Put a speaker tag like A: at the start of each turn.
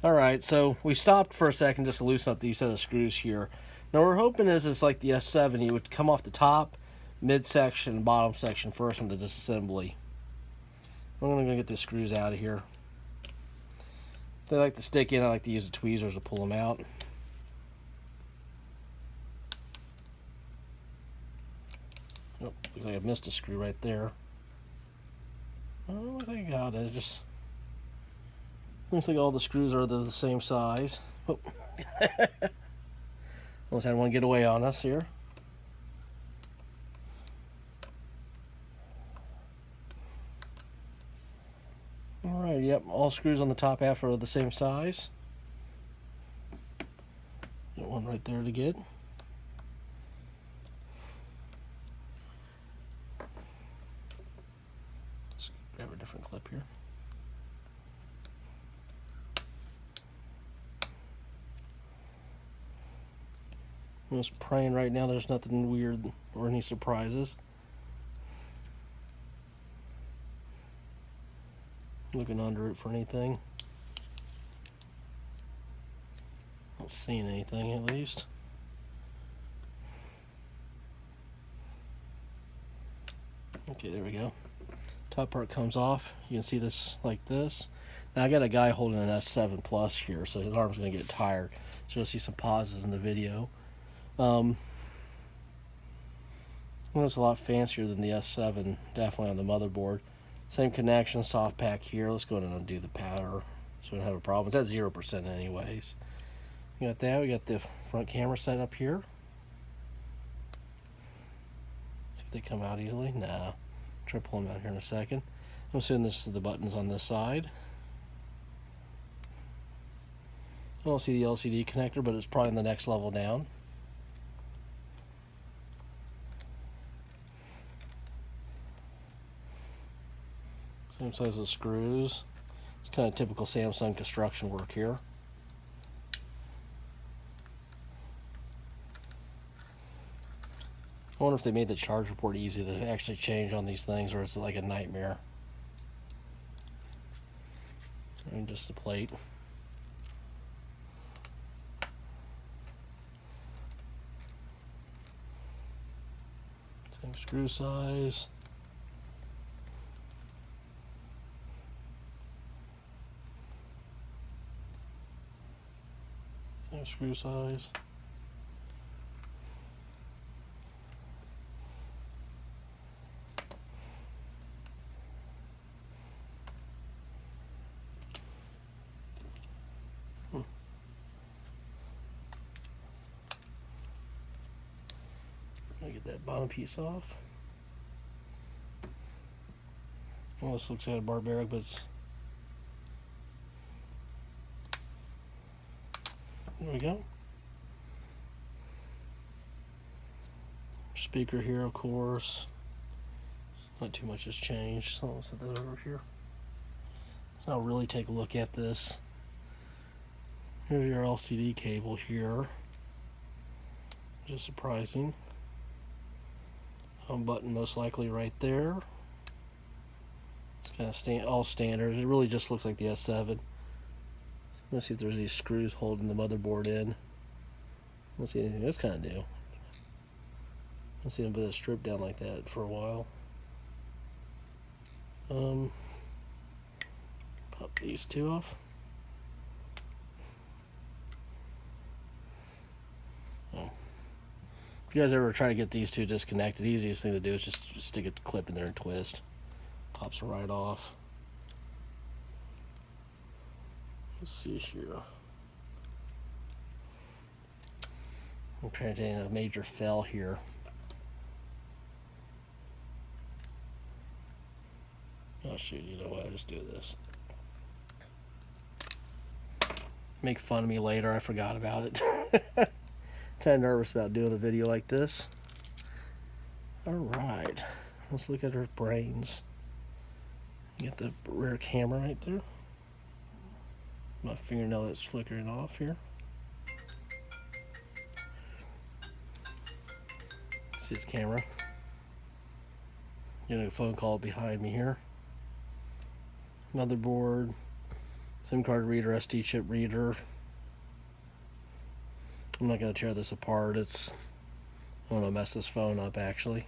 A: Alright, so we stopped for a second just to loosen up these set of screws here. Now we're hoping it's like the S7, you would come off the top, midsection, and bottom section first in the disassembly. I'm going to get the screws out of here. They like to stick in, I like to use the tweezers to pull them out. Oh, looks like I missed a screw right there. Oh, look like I got it. Just looks like all the screws are the same size. Oh. Almost had one get away on us here. Alright, yep, all screws on the top half are the same size. Got one right there to get. Let's grab a different clip here. I'm just praying right now there's nothing weird or any surprises. Looking under it for anything. Not seeing anything at least. Okay, there we go. Top part comes off. You can see this like this. Now I got a guy holding an S7 Plus here, so his arm's going to get tired. So you'll see some pauses in the video. It's a lot fancier than the S7, definitely on the motherboard. Same connection, soft pack here. Let's go ahead and undo the powder so we don't have a problem. It's at 0% anyways. We got that. We got the front camera set up here. See if they come out easily. Nah. Try pulling them out here in a second. I'm assuming this is the buttons on this side. I don't see the LCD connector, but it's probably in the next level down. Same size as screws. It's kind of typical Samsung construction work here. I wonder if they made the charger port easy to actually change on these things, or it's like a nightmare. And just the plate. Same screw size. Same screw size. Let me get that bottom piece off. Almost looks like a barbaric, but it's... There we go. Speaker here, of course. Not too much has changed, so I'll set that over here. So I'll really take a look at this. Here's your LCD cable here. Just surprising. Home button most likely right there. It's kind of all standard. It really just looks like the S7. Let's see if there's any screws holding the motherboard in. Let's see anything. That's kind of new. Let's see them put a strip down like that for a while. Pop these two off. Oh. If you guys ever try to get these two disconnected, the easiest thing to do is just stick a clip in there and twist. Pops right off. Let's see here. I'm trying to take a major fail here. Oh shoot, you know what, I'll just do this. Make fun of me later, I forgot about it. Kind of nervous about doing a video like this. Alright, let's look at her brains. Get the rear camera right there. My fingernail that's flickering off here. See his camera. Getting a phone call behind me here. Motherboard. SIM card reader, SD chip reader. I'm not going to tear this apart. I'm going to mess this phone up actually.